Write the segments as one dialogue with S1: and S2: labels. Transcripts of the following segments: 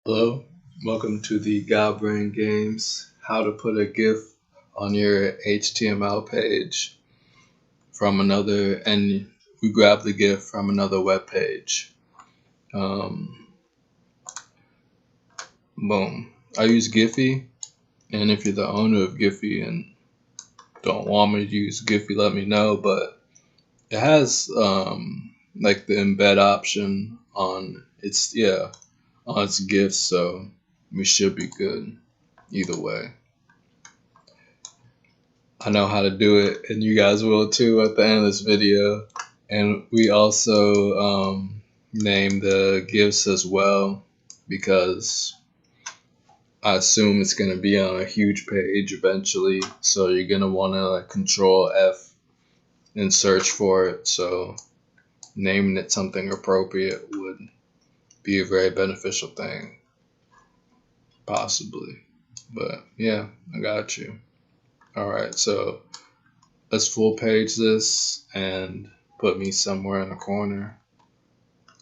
S1: Hello, welcome to the Godbrain Games. How to put a GIF on your HTML page from another, and we grab the GIF from another web page. Um, Boom. I use Giphy, and if you're the owner of Giphy and don't want me to use Giphy, let me know. But it has like the embed option on its GIFs, so we should be good either way. I know how to do it, and you guys will too at the end of this video. And we also name the gifts as well because I assume it's going to be on a huge page eventually. So you're going to want to Control F and search for it. So naming it something appropriate would be a very beneficial thing, possibly. But yeah, I got you. All right, so let's full page this and put me somewhere in a corner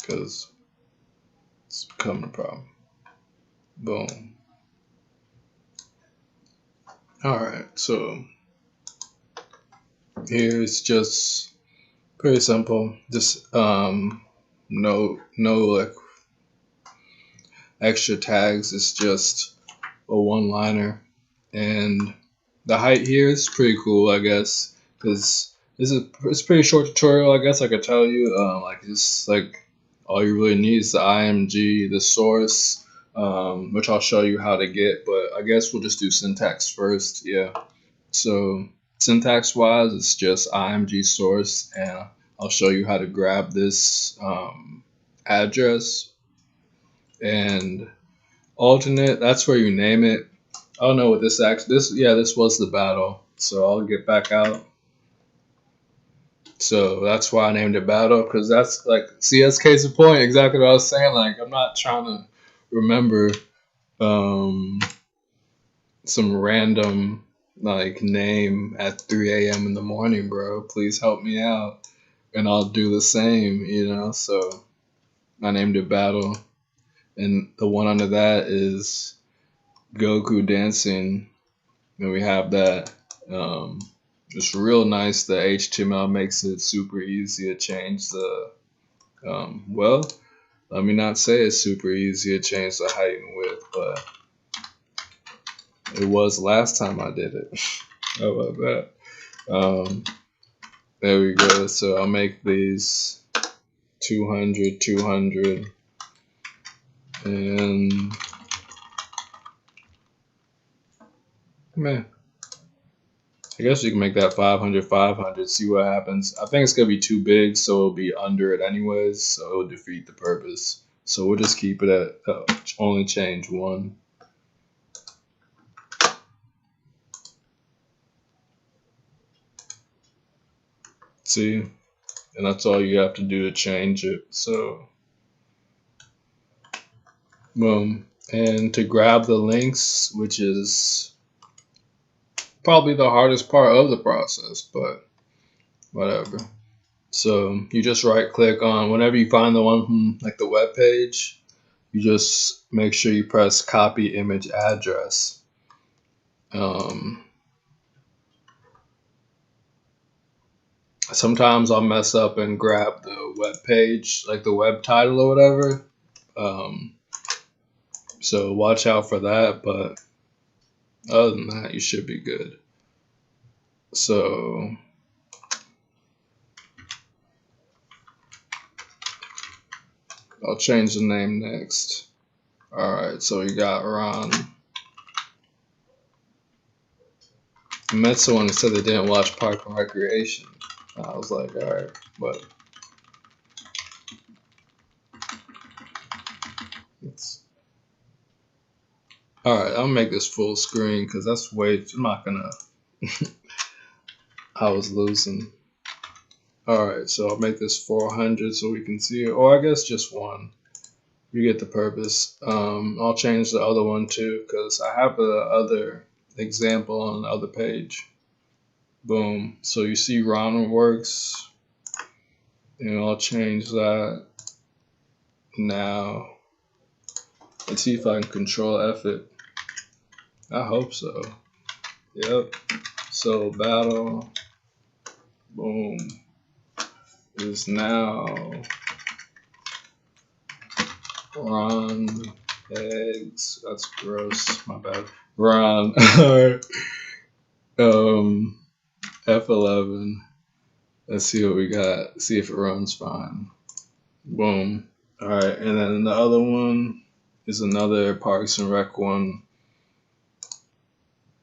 S1: because it's becoming a problem. Boom. Alright, so here's just pretty simple. Just no like extra tags. It's just a one-liner, and the height here is pretty cool, I guess, because it's a pretty short tutorial. I guess I could tell you, just like all you really need is the IMG, the source, which I'll show you how to get. But I guess we'll just do syntax first. Yeah. So syntax wise, it's just IMG source, and I'll show you how to grab this address and alternate. That's where you name it. I don't know what this was the battle. So I'll get back out. So that's why I named it battle, because that's like, see, that's case in point, exactly what I was saying. Like, I'm not trying to remember um some random like name at 3 a.m. in the morning, bro. Please help me out, and I'll do the same, So I named it battle, and the one under that is Goku dancing, and we have that. It's real nice. The HTML makes it super easy to change the. Well, let me not say it's super easy to change the height and width, but it was last time I did it. How about that? Um, there we go. So I'll make these 200, 200, and man, I guess you can make that 500, 500. See what happens. I think it's gonna be too big, so it'll be under it anyways. So it'll defeat the purpose. So we'll just keep it at only change one. See, and that's all you have to do to change it. So, boom. And to grab the links, which is probably the hardest part of the process, but whatever. So you just right click on whenever you find the one from like the web page, you just make sure you press copy image address. Sometimes I'll mess up and grab the web page, like the web title or whatever. So watch out for that, but other than that, you should be good. So I'll change the name next. Alright, so we got Ron. I met someone who said they didn't watch Park and Recreation. I was like, alright, but alright, I'll make this full screen because that's I'm not gonna. I was losing. Alright, so I'll make this 400 so we can see it, or I guess just one. You get the purpose. I'll change the other one too because I have the other example on the other page. Boom. So you see Ronald works, and I'll change that now Let's see if I can control F it. I hope so. Yep. So battle, boom, is now run eggs. That's gross. My bad. Run. F11. Let's see what we got. See if it runs fine. Boom. All right, and then the other one is another Parks and Rec one.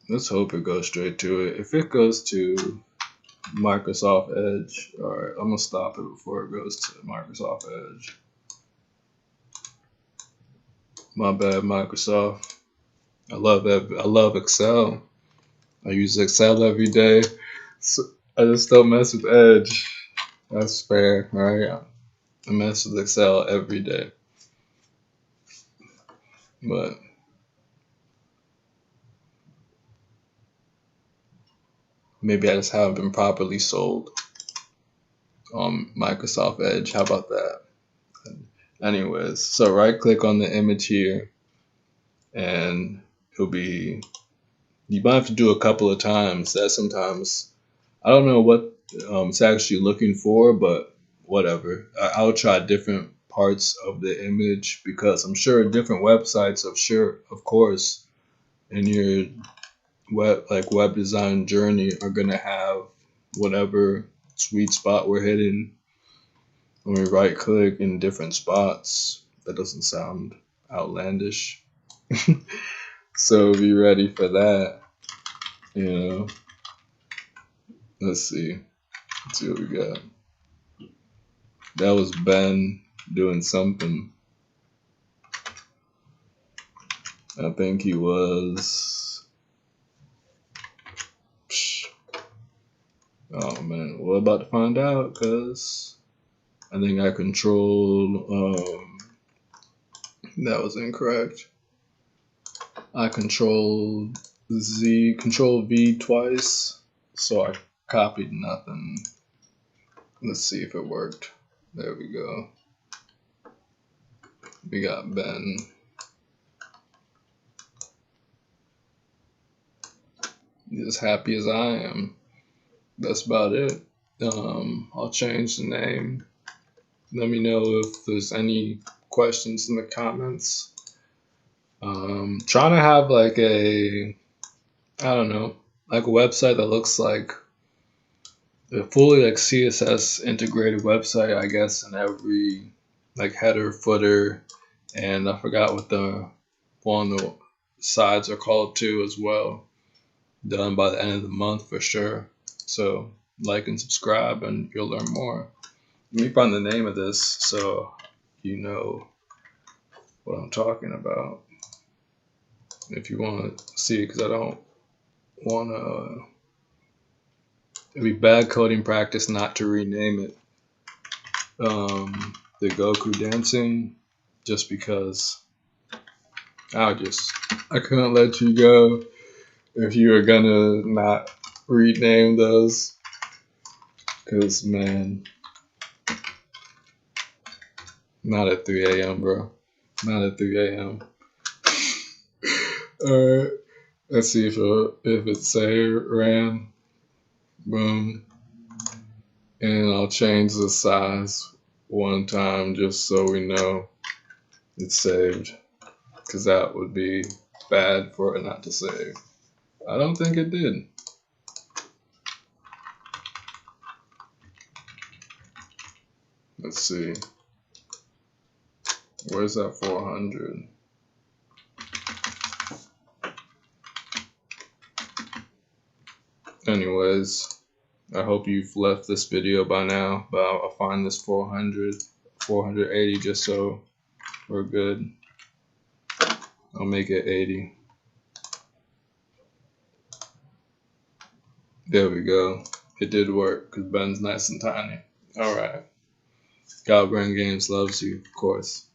S1: Let's hope it goes straight to it. If it goes to Microsoft Edge, all right, I'm gonna stop it before it goes to Microsoft Edge. My bad, Microsoft. I love Excel. I use Excel every day. So I just don't mess with Edge. That's fair, right? I mess with Excel every day. But maybe I just haven't been properly sold on Microsoft Edge. How about that? Anyways, so right click on the image here and it'll be, you might have to do a couple of times. That sometimes, I don't know what it's actually looking for, but whatever. I'll try different parts of the image because I'm sure different websites, of course, in your web design journey are gonna have whatever sweet spot we're hitting when we right click in different spots. That doesn't sound outlandish. So be ready for that. You know. Let's see. Let's see what we got. That was Ben doing something. I think he was. Psh. Oh man, we're about to find out because I think I controlled. That was incorrect. I controlled Control V twice, so I copied nothing. Let's see if it worked. There we go. We got Ben. He's as happy as I am. That's about it. I'll change the name. Let me know if there's any questions in the comments. Trying to have like I don't know, like a website that looks like a fully like CSS integrated website, I guess, in every like header, footer, and I forgot what the one the sides are called too as well. Done by the end of the month for sure. So like and subscribe and you'll learn more. Let me find the name of this so you know what I'm talking about. If you want to see it, because I don't want to. It'd be bad coding practice not to rename it the Goku dancing, just because I couldn't let you go if you were gonna not rename those, because man, not at 3 a.m. bro, not at 3 a.m. Alright, let's see if it say ran. Boom. And I'll change the size one time just so we know it's saved, because that would be bad for it not to save. I don't think it did. Let's see. Where's that 400? Anyways, I hope you've left this video by now, but I'll find this 480 just so we're good. I'll make it 80. There we go. It did work because Ben's nice and tiny. Alright. God Brain Games loves you, of course.